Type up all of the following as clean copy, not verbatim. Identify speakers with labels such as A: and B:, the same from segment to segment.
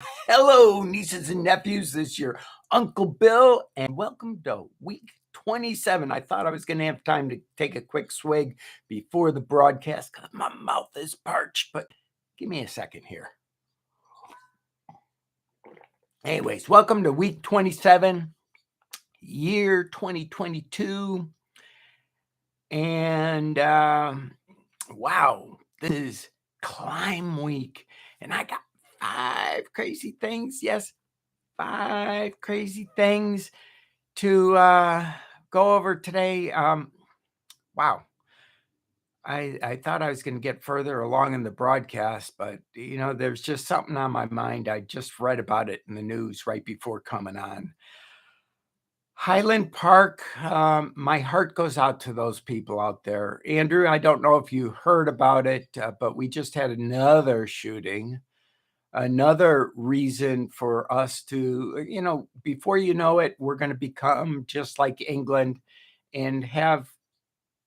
A: Hello, nieces and nephews. This is your Uncle Bill, and welcome to week 27. I thought I was going to have time to take a quick swig before the broadcast because my mouth is parched, but give me a second here. Anyways, welcome to week 27, year 2022. And wow, this is climb week, and I got 5 crazy things. Yes, 5 crazy things to go over today. Wow. I thought I was going to get further along in the broadcast, but there's just something on my mind. I just read about it in the news right before coming on. Highland Park, my heart goes out to those people out there. Andrew, I don't know if you heard about it, but we just had another shooting. Another reason for us to, before you know it, we're going to become just like England and have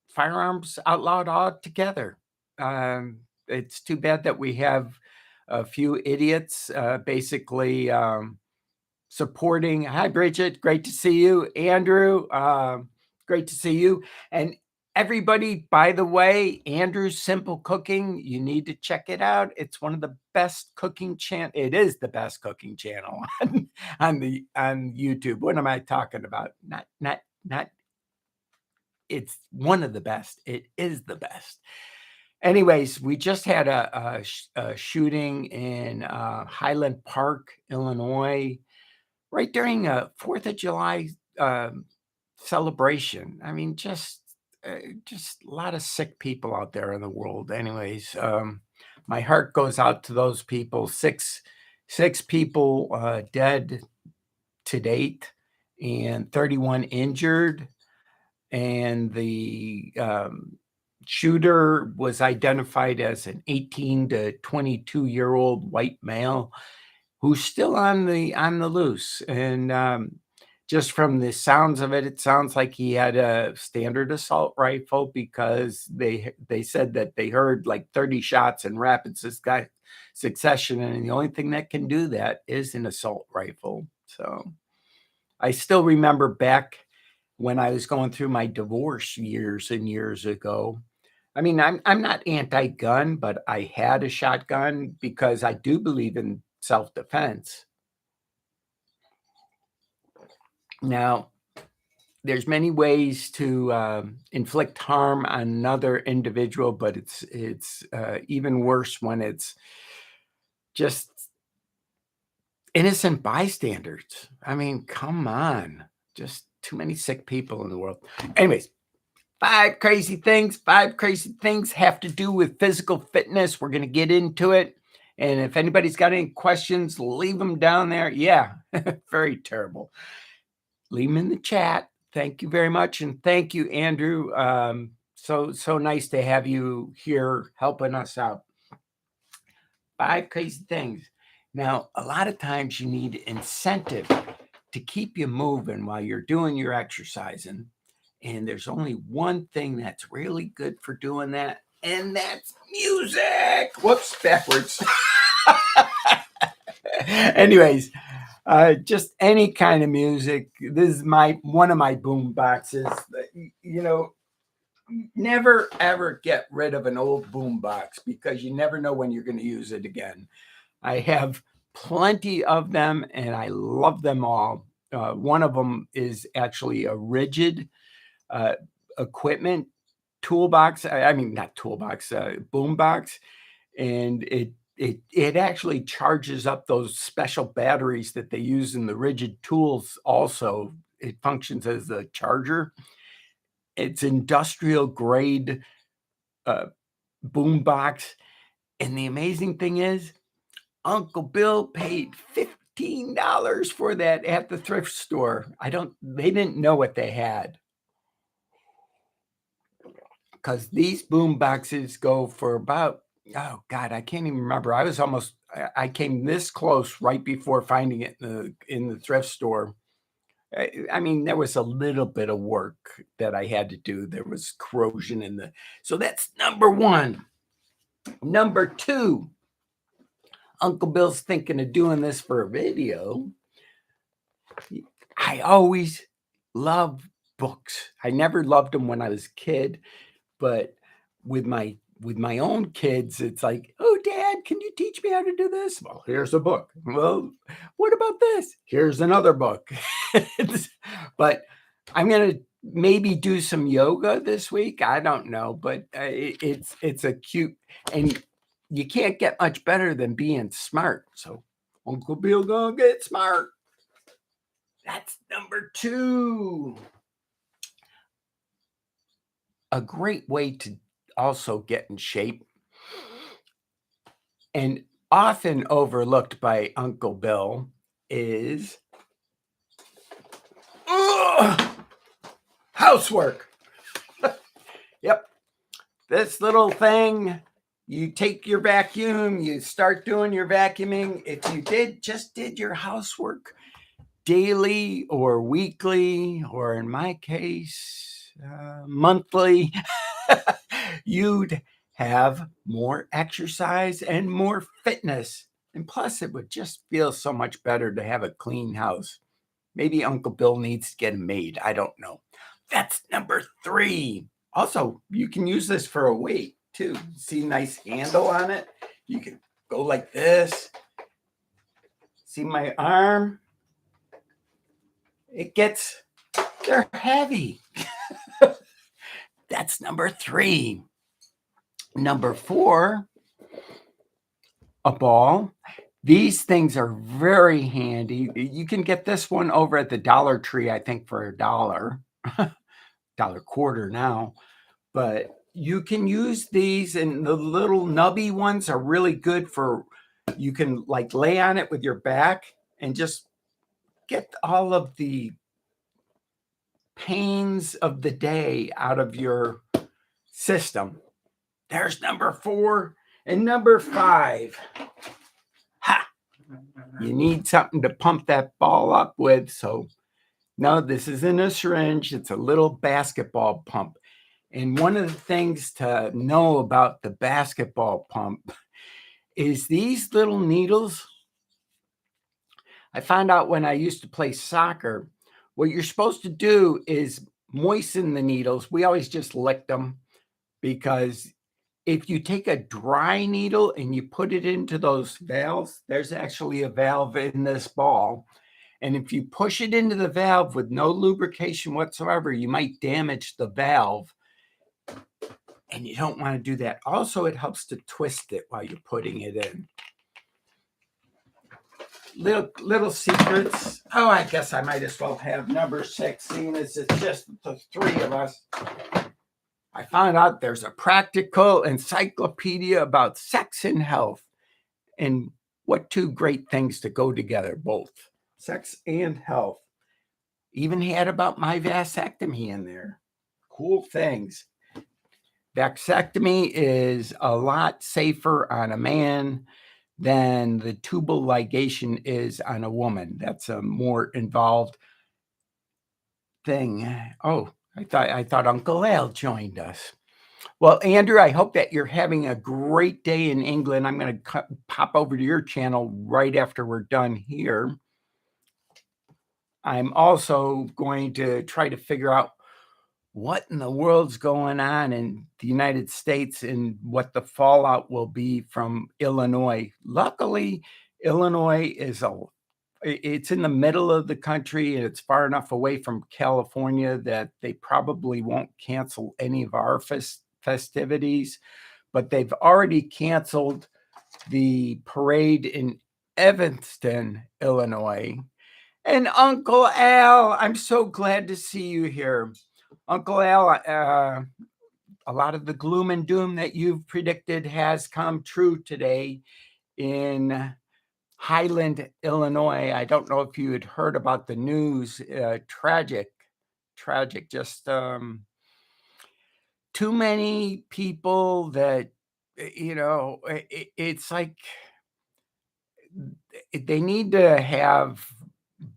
A: firearms outlawed altogether. It's too bad that we have a few idiots basically supporting. Hi, Bridget. Great to see you. Andrew, great to see you. And everybody, by the way, Andrew's Simple Cooking, you need to check it out. It's one of the best cooking channel. It is the best cooking channel on YouTube. What am I talking about? Not. It's one of the best. It is the best. Anyways, we just had a shooting in Highland Park, Illinois, right during a 4th of July celebration. I mean, just a lot of sick people out there in the world. Anyways, my heart goes out to those people. Six people dead to date and 31 injured. And the shooter was identified as an 18 to 22-year-old white male who's still on the loose. And just from the sounds of it, it sounds like he had a standard assault rifle because they said that they heard like 30 shots in rapid succession, and the only thing that can do that is an assault rifle. So I still remember back when I was going through my divorce years and years ago. I mean, I'm not anti-gun, but I had a shotgun because I do believe in self-defense. Now, there's many ways to inflict harm on another individual, but it's even worse when it's just innocent bystanders. I mean, come on, just too many sick people in the world. Anyways, 5 crazy things have to do with physical fitness. We're going to get into it. And if anybody's got any questions, leave them down there. Yeah, very terrible. Leave them in the chat. Thank you very much. And thank you, Andrew. So nice to have you here helping us out. 5 crazy things. Now, a lot of times you need incentive to keep you moving while you're doing your exercising. And there's only one thing that's really good for doing that, and that's music. Whoops, backwards. Anyways, just any kind of music. This is one of my boom boxes. Never ever get rid of an old boom box because you never know when you're going to use it again. I have plenty of them, and I love them all. One of them is actually a rigid equipment toolbox. I mean, not toolbox, boombox, and it actually charges up those special batteries that they use in the rigid tools. Also, it functions as a charger. It's industrial grade boombox, and the amazing thing is, Uncle Bill paid $15 for that at the thrift store. They didn't know what they had. Because these boom boxes go for about, oh God, I can't even remember. I came this close right before finding it in the thrift store. I mean, there was a little bit of work that I had to do. There was corrosion so that's number one. Number two, Uncle Bill's thinking of doing this for a video. I always love books. I never loved them when I was a kid, but with my own kids, it's like, "Oh, Dad, can you teach me how to do this?" "Well, here's a book." "Well, what about this?" "Here's another book." But I'm gonna maybe do some yoga this week. I don't know, but it's a cute, and you can't get much better than being smart. So Uncle Bill gonna get smart. That's number 2. A great way to also get in shape, and often overlooked by Uncle Bill, is ugh, housework. Yep. This little thing, you take your vacuum, you start doing your vacuuming. If you just did your housework daily or weekly, or in my case, monthly, you'd have more exercise and more fitness. And plus, it would just feel so much better to have a clean house. Maybe Uncle Bill needs to get a maid. I don't know. That's number 3. Also, you can use this for a weight too. See, nice handle on it. You can go like this. See my arm? They're heavy. That's number 3. Number 4, a ball. These things are very handy. You can get this one over at the Dollar Tree, I think, for $1, dollar quarter now. But you can use these, and the little nubby ones are really good for, you can like lay on it with your back and just get all of the pains of the day out of your system. There's number 4. And number 5, ha! You need something to pump that ball up with. So, no, this isn't a syringe. It's a little basketball pump. And one of the things to know about the basketball pump is these little needles. I found out when I used to play soccer, what you're supposed to do is moisten the needles. We always just licked them, because if you take a dry needle and you put it into those valves, there's actually a valve in this ball. And if you push it into the valve with no lubrication whatsoever, you might damage the valve. And you don't want to do that. Also, it helps to twist it while you're putting it in. Little secrets. Oh, I guess I might as well have number 6, seeing as it's just the 3 of us. I found out there's a practical encyclopedia about sex and health, and what 2 great things to go together, both sex and health. Even had about my vasectomy in there. Cool things. Vasectomy is a lot safer on a man than the tubal ligation is on a woman. That's a more involved thing. Oh, I thought Uncle Al joined us. Well, Andrew, I hope that you're having a great day in England. I'm going to pop over to your channel right after we're done here. I'm also going to try to figure out what in the world's going on in the United States and what the fallout will be from Illinois. Luckily, Illinois it's in the middle of the country, and it's far enough away from California that they probably won't cancel any of our festivities, but they've already canceled the parade in Evanston, Illinois. And Uncle Al, I'm so glad to see you here. Uncle Al, a lot of the gloom and doom that you've predicted has come true today in Highland, Illinois. I don't know if you had heard about the news. Tragic. Just too many people that, it's like they need to have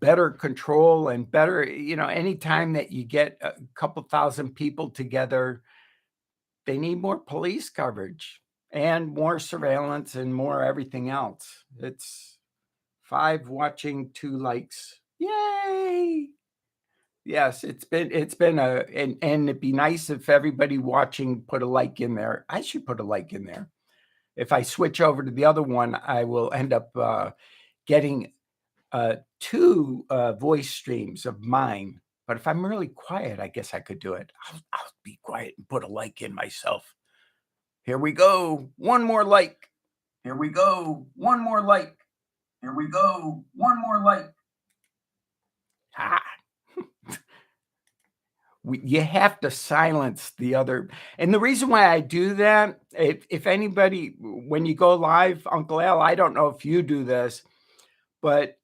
A: better control and better, anytime that you get a couple thousand people together, they need more police coverage. and more surveillance and more everything else. It's 5 watching, 2 likes. Yay! Yes, it's been a and it'd be nice if everybody watching put a like in there. I should put a like in there. If I switch over to the other one, I will end up, getting, 2, voice streams of mine, but if I'm really quiet, I guess I could do it. I'll be quiet and put a like in myself. Here we go. One more like. Here we go. One more like. Here we go. One more like. Ah. You have to silence the other. And the reason why I do that, if anybody, when you go live, Uncle Al, I don't know if you do this, but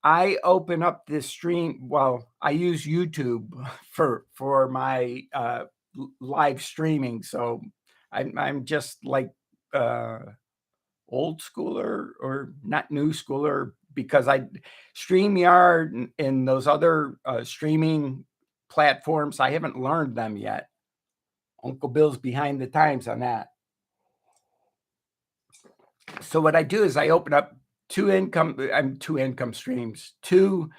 A: I open up this stream. Well, I use YouTube for my live streaming. So I'm just like old schooler or not new schooler because I StreamYard and those other streaming platforms, I haven't learned them yet. Uncle Bill's behind the times on that. So what I do is I open up two income streams, 2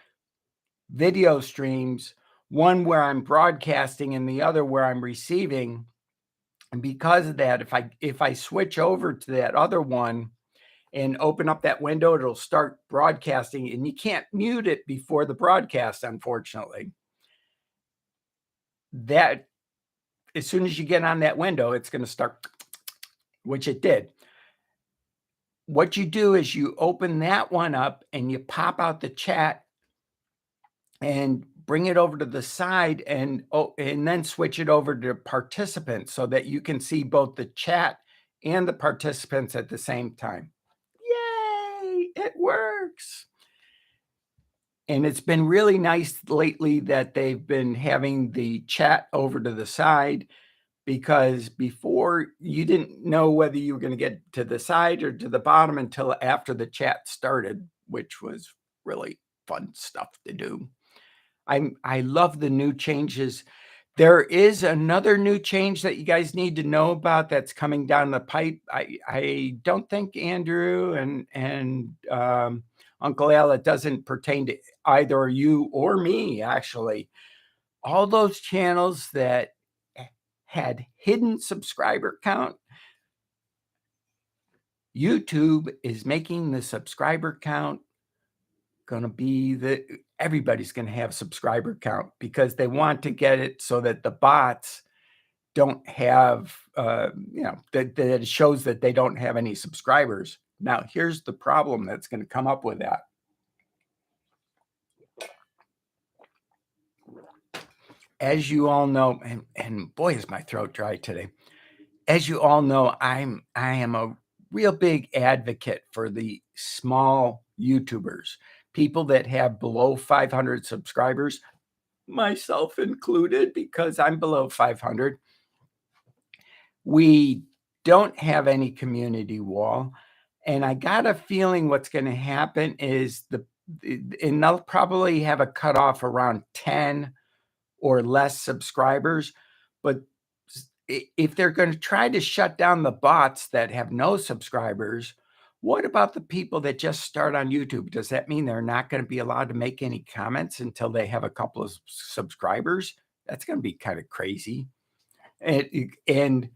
A: video streams, one where I'm broadcasting and the other where I'm receiving. And because of that, if I switch over to that other one and open up that window, it'll start broadcasting, and you can't mute it before the broadcast, unfortunately. That as soon as you get on that window, it's going to start, which it did. What you do is you open that one up and you pop out the chat and bring it over to the side and then switch it over to participants so that you can see both the chat and the participants at the same time. Yay, it works. And it's been really nice lately that they've been having the chat over to the side, because before you didn't know whether you were going to get to the side or to the bottom until after the chat started, which was really fun stuff to do. I love the new changes. There is another new change that you guys need to know about that's coming down the pipe. I don't think Andrew and Uncle Al, it doesn't pertain to either you or me, actually. All those channels that had hidden subscriber count, YouTube is making the subscriber count going to be everybody's going to have subscriber count, because they want to get it so that the bots don't have, that it shows that they don't have any subscribers. Now, here's the problem that's going to come up with that. As you all know, and boy, is my throat dry today. As you all know, I am a real big advocate for the small YouTubers, people that have below 500 subscribers, myself included, because I'm below 500. We don't have any community wall, and I got a feeling what's going to happen is and they'll probably have a cutoff around 10 or less subscribers. But if they're going to try to shut down the bots that have no subscribers, what about the people that just start on YouTube? Does that mean they're not going to be allowed to make any comments until they have a couple of subscribers? That's going to be kind of crazy. And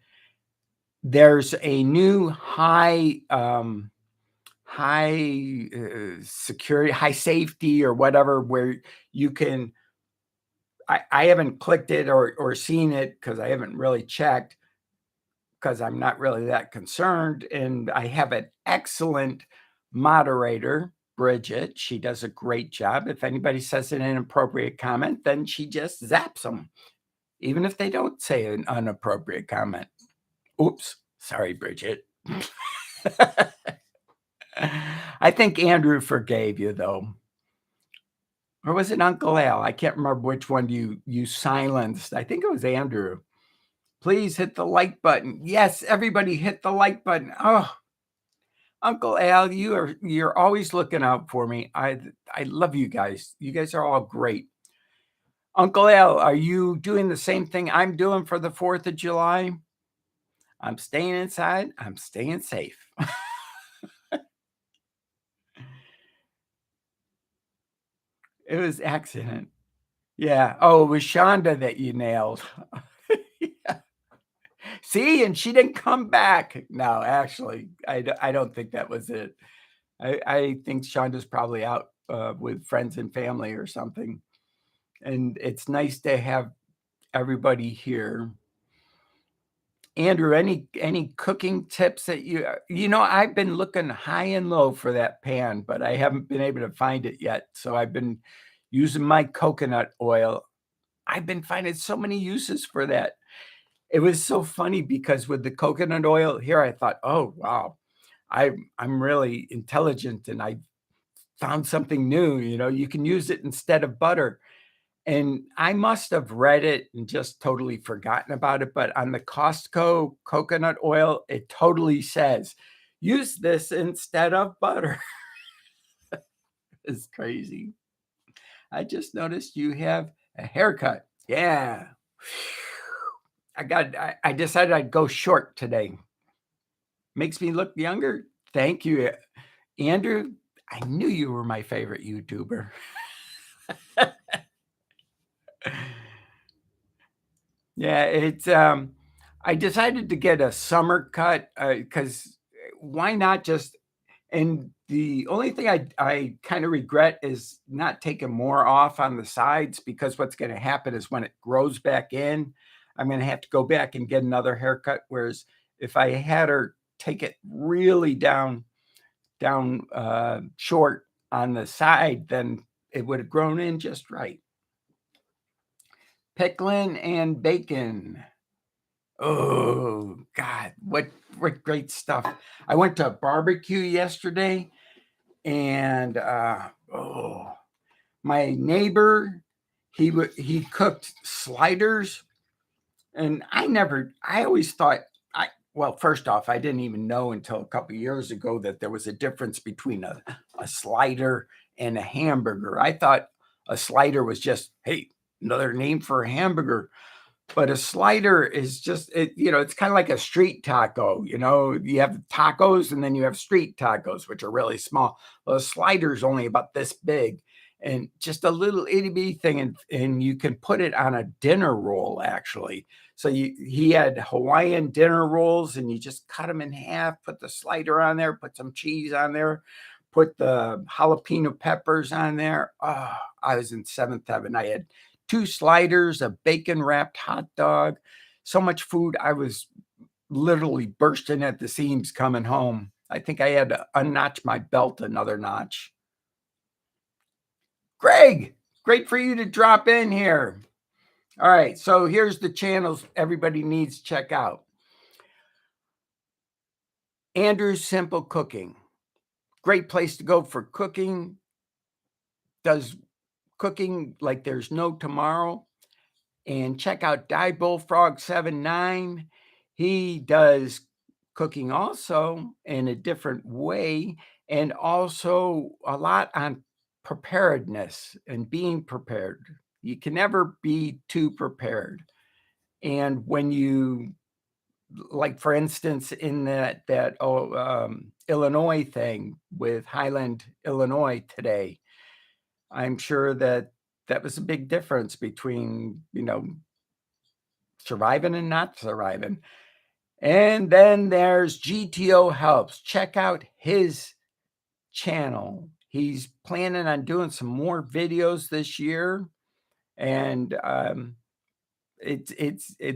A: there's a new high security, high safety or whatever, where you can, I haven't clicked it or seen it because I haven't really checked, because I'm not really that concerned. And I have an excellent moderator, Bridget. She does a great job. If anybody says an inappropriate comment, then she just zaps them, even if they don't say an inappropriate comment. Oops, sorry, Bridget. I think Andrew forgave you, though. Or was it Uncle Al? I can't remember which one you silenced. I think it was Andrew. Please hit the like button. Yes, everybody hit the like button. Oh, Uncle Al, you're always looking out for me. I love you guys. You guys are all great. Uncle Al, are you doing the same thing I'm doing for the 4th of July? I'm staying inside. I'm staying safe. It was accident. Yeah. Oh, it was Shonda that you nailed. Yeah. See, and she didn't come back. No, actually, I don't think that was it. I think Shonda's probably out, with friends and family or something, and it's nice to have everybody here. Andrew, any cooking tips that I've been looking high and low for that pan, but I haven't been able to find it yet, so I've been using my coconut oil. I've been finding so many uses for that. It was so funny because with the coconut oil here, I thought, "Oh, wow, I'm really intelligent and I found something new," you can use it instead of butter. And I must have read it and just totally forgotten about it, but on the Costco coconut oil, it totally says, "Use this instead of butter." It's crazy. I just noticed you have a haircut. Yeah. I decided I'd go short today. Makes me look younger. Thank you, Andrew. I knew you were my favorite YouTuber. Yeah, I decided to get a summer cut, because why not just and the only thing I kinda regret is not taking more off on the sides because what's gonna happen is when it grows back in, I'm gonna have to go back and get another haircut, whereas if I had her take it really down short on the side, then it would have grown in just right. Pickling and bacon. Oh, God, what great stuff. I went to a barbecue yesterday and, my neighbor, he cooked sliders, and I always thought well, first off, I didn't even know until a couple years ago that there was a difference between a slider and a hamburger. I thought a slider was just, "Hey, another name for a hamburger." But a slider is just it's kinda like a street taco, you have tacos and then you have street tacos, which are really small. Well, a slider's only about this big and just a little itty bitty thing, and you can put it on a dinner roll, actually. So he had Hawaiian dinner rolls, and you just cut them in half, put the slider on there, put some cheese on there, put the jalapeno peppers on there. Oh, I was in seventh heaven. I had 2 sliders, a bacon-wrapped hot dog, so much food, I was literally bursting at the seams coming home. I think I had to unnotch my belt another notch. Greg, great for you to drop in here. All right, so here's the channels everybody needs to check out. Andrew's Simple Cooking. Great place to go for cooking. Does cooking like there's no tomorrow. And check out Die Bullfrog 79. He does cooking also in a different way, and also a lot on preparedness and being prepared. You can never be too prepared. And when you like, for instance, in that Illinois thing with Highland, Illinois today, I'm sure that that was a big difference between, surviving and not surviving. And then there's GTO Helps. Check out his channel. He's planning on doing some more videos this year, and the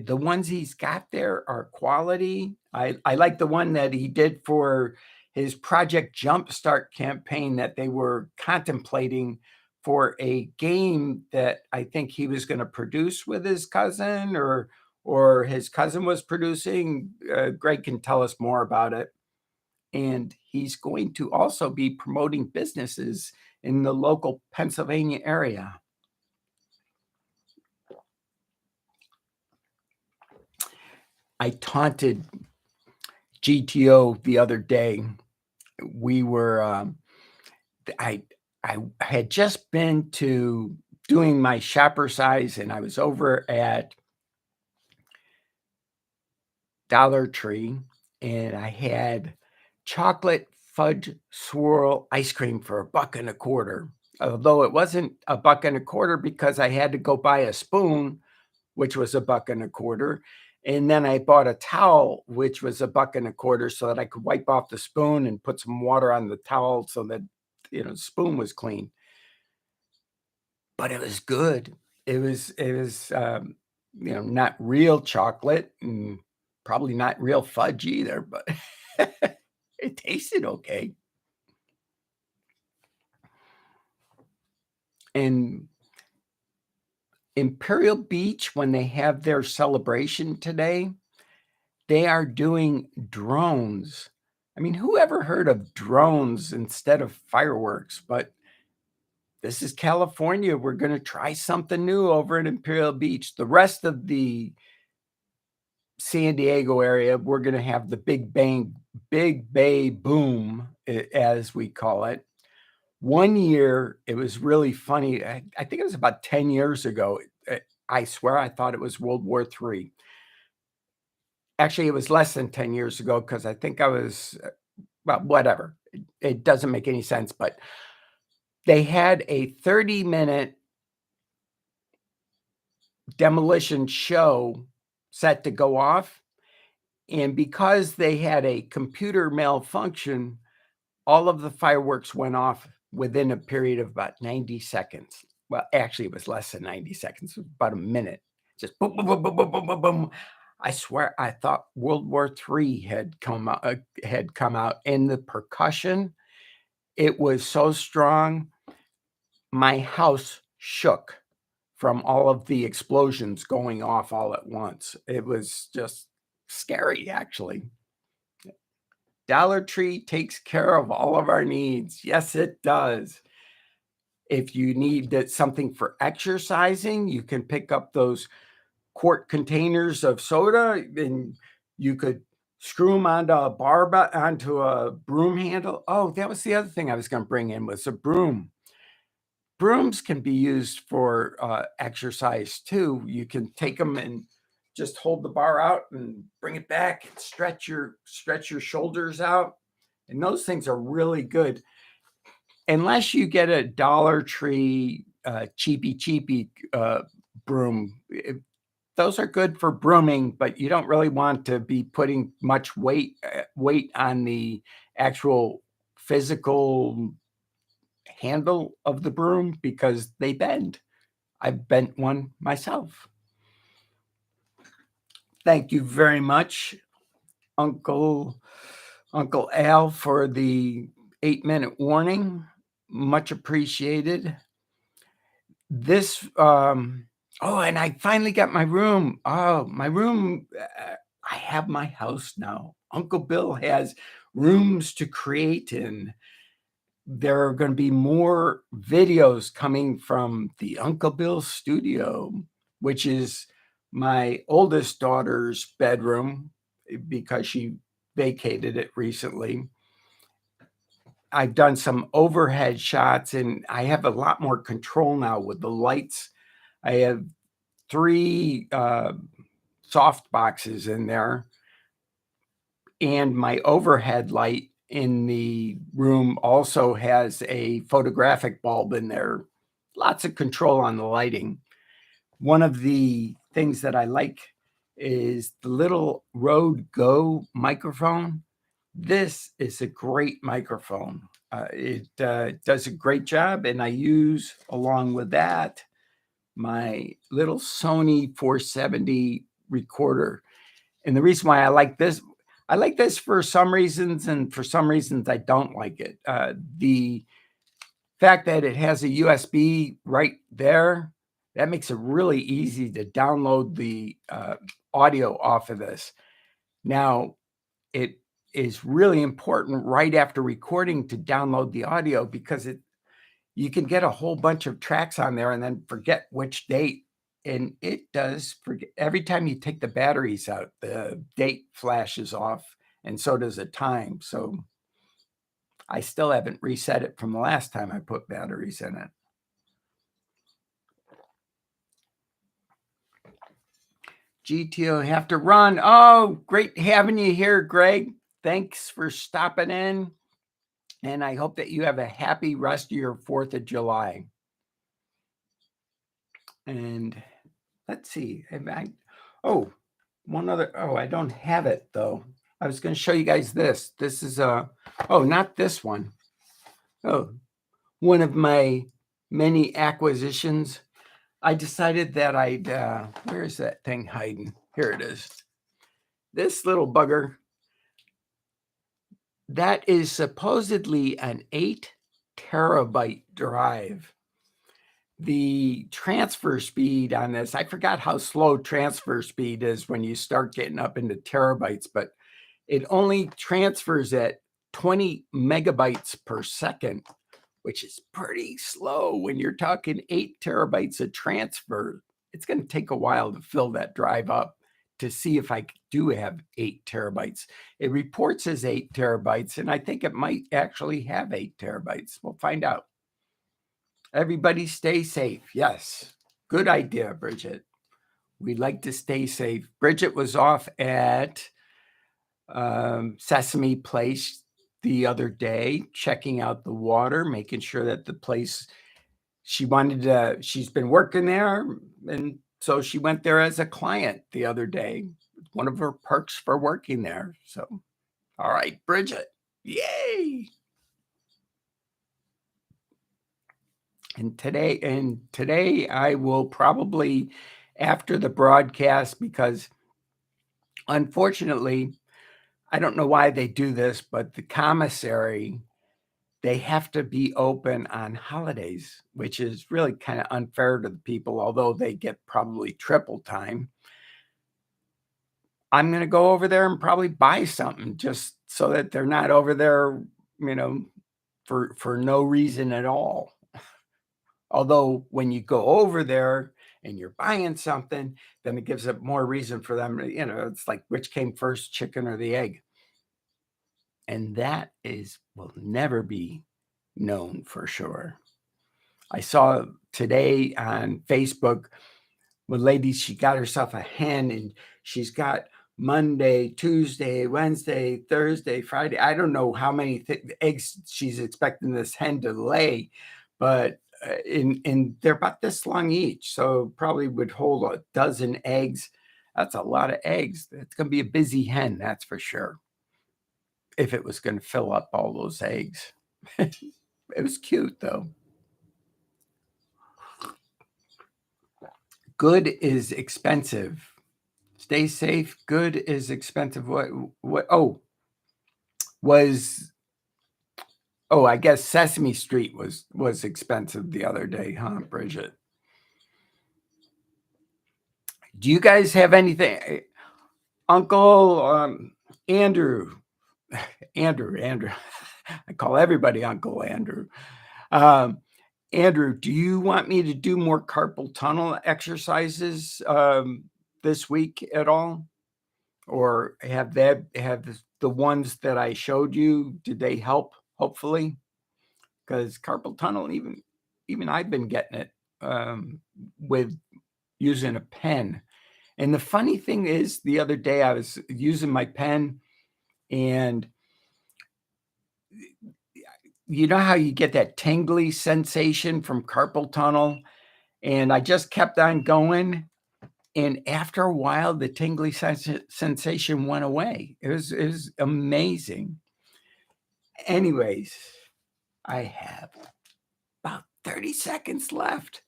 A: ones he's got there are quality. I like the one that he did for his Project Jumpstart campaign that they were contemplating for a game that I think he was gonna produce with his cousin or his cousin was producing. Greg can tell us more about it. And he's going to also be promoting businesses in the local Pennsylvania area. I taunted GTO the other day. We were, I I had just been to doing my shopper size, and I was over at Dollar Tree, and I had chocolate fudge swirl ice cream for a buck and a quarter. Although it wasn't a buck and a quarter because I had to go buy a spoon, which was a buck and a quarter. And then I bought a towel, which was a buck and a quarter, so that I could wipe off the spoon and put some water on the towel so that, the spoon was clean. But it was good. It was not real chocolate and probably not real fudge either, but it tasted okay. And Imperial Beach, when they have their celebration today, they are doing drones. I mean, who ever heard of drones instead of fireworks? But this is California. We're going to try something new over at Imperial Beach. The rest of the San Diego area, we're going to have the Big Bay Boom, as we call it. One year, it was really funny. I think it was about 10 years ago. I swear I thought it was World War III. Actually, it was less than 10 years ago because I think I was, well, whatever. It doesn't make any sense, but they had a 30-minute demolition show set to go off. And because they had a computer malfunction, all of the fireworks went off within a period of about 90 seconds. Well, actually, it was less than 90 seconds, it was about a minute. Just boom, boom, boom, boom, boom, boom, boom, boom. I swear I thought World War III had come out, and the percussion, it was so strong, my house shook from all of the explosions going off all at once. It was just scary, actually. Dollar Tree takes care of all of our needs. Yes, it does. If you need something for exercising, you can pick up those quart containers of soda, and you could screw them onto a broom handle. Oh, that was the other thing I was gonna bring in was a broom. Brooms can be used for, exercise too. You can take them and just hold the bar out and bring it back, stretch your shoulders out, and those things are really good. Unless you get a Dollar Tree, cheapy, broom, those are good for brooming, but you don't really want to be putting much weight on the actual physical handle of the broom because they bend. I've bent one myself. Thank you very much, Uncle Uncle Al, for the 8-minute warning. Much appreciated. This, oh, and I finally got my room. Oh, my room, I have my house now. Uncle Bill has rooms to create in. There are gonna be more videos coming from the Uncle Bill studio, which is my oldest daughter's bedroom, because she vacated it recently. I've done some overhead shots, and I have a lot more control now with the lights. I have 3, soft boxes in there, and my overhead light in the room also has a photographic bulb in there. Lots of control on the lighting. One of the things that I like is the little Rode Go microphone. This is a great microphone. It does a great job, and I use, along with that, my little Sony 470 recorder. And the reason why I like this for some reasons, and for some reasons I don't like it. The fact that it has a USB right there, that makes it really easy to download the audio off of this. Now, it is really important right after recording to download the audio because you can get a whole bunch of tracks on there and then forget which date. And it does forget every time you take the batteries out, the date flashes off, and so does the time. So I still haven't reset it from the last time I put batteries in it. GTO have to run. Oh, great having you here, Greg. Thanks for stopping in. And I hope that you have a happy rest of your 4th of July. And let's see. One other. Oh, I don't have it though. I was going to show you guys this. This is not this one. Oh, one of my many acquisitions. I decided that I'd, where is that thing hiding? Here it is. This little bugger, that is supposedly an 8 terabyte drive. The transfer speed on this, I forgot how slow transfer speed is when you start getting up into terabytes, but it only transfers at 20 megabytes per second, which is pretty slow when you're talking 8 terabytes of transfer. It's going to take a while to fill that drive up to see if I do have 8 terabytes. It reports as 8 terabytes, and I think it might actually have 8 terabytes. We'll find out. Everybody stay safe. Yes, good idea, Bridget. We'd like to stay safe. Bridget was off at Sesame Place the other day, checking out the water, making sure that the place she's been working there. And so she went there as a client the other day. One of her perks for working there. So, all right, Bridget, yay. And today I will probably, after the broadcast, because unfortunately, I don't know why they do this, but the commissary, they have to be open on holidays, which is really kind of unfair to the people, although they get probably triple time. I'm going to go over there and probably buy something just so that they're not over there, for no reason at all. Although when you go over there and you're buying something, then it gives it more reason for them to, it's like which came first, chicken or the egg. And that will never be known for sure. I saw today on Facebook, one lady, she got herself a hen and she's got Monday, Tuesday, Wednesday, Thursday, Friday. I don't know how many eggs she's expecting this hen to lay, but they're about this long each. So probably would hold a dozen eggs. That's a lot of eggs. It's going to be a busy hen, that's for sure. If it was going to fill up all those eggs. It was cute though. Good is expensive. Stay safe. Good is expensive. I guess Sesame Street was expensive the other day, huh, Bridget? Do you guys have anything? Uncle Andrew. Andrew. I call everybody Uncle Andrew. Andrew, do you want me to do more carpal tunnel exercises this week at all? Or have the ones that I showed you, did they help, hopefully? Because carpal tunnel, even I've been getting it with using a pen. And the funny thing is, the other day I was using my pen, and you know how you get that tingly sensation from carpal tunnel? And I just kept on going. And after a while, the tingly sensation went away. It was amazing. Anyways, I have about 30 seconds left,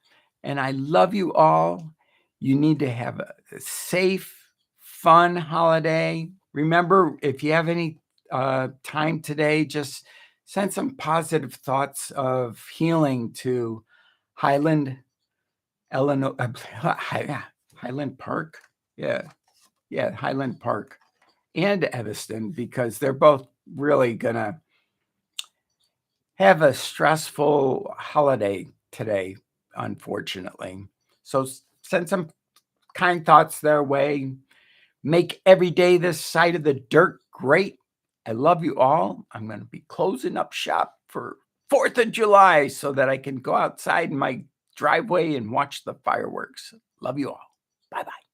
A: and I love you all. You need to have a safe, fun holiday. Remember, if you have any time today, just send some positive thoughts of healing to Highland, Illinois, Highland Park. Yeah, Highland Park and Evanston, because they're both really going to have a stressful holiday today, unfortunately. So send some kind thoughts their way. Make every day this side of the dirt great. I love you all. I'm going to be closing up shop for 4th of July so that I can go outside in my driveway and watch the fireworks. Love you all. Bye-bye.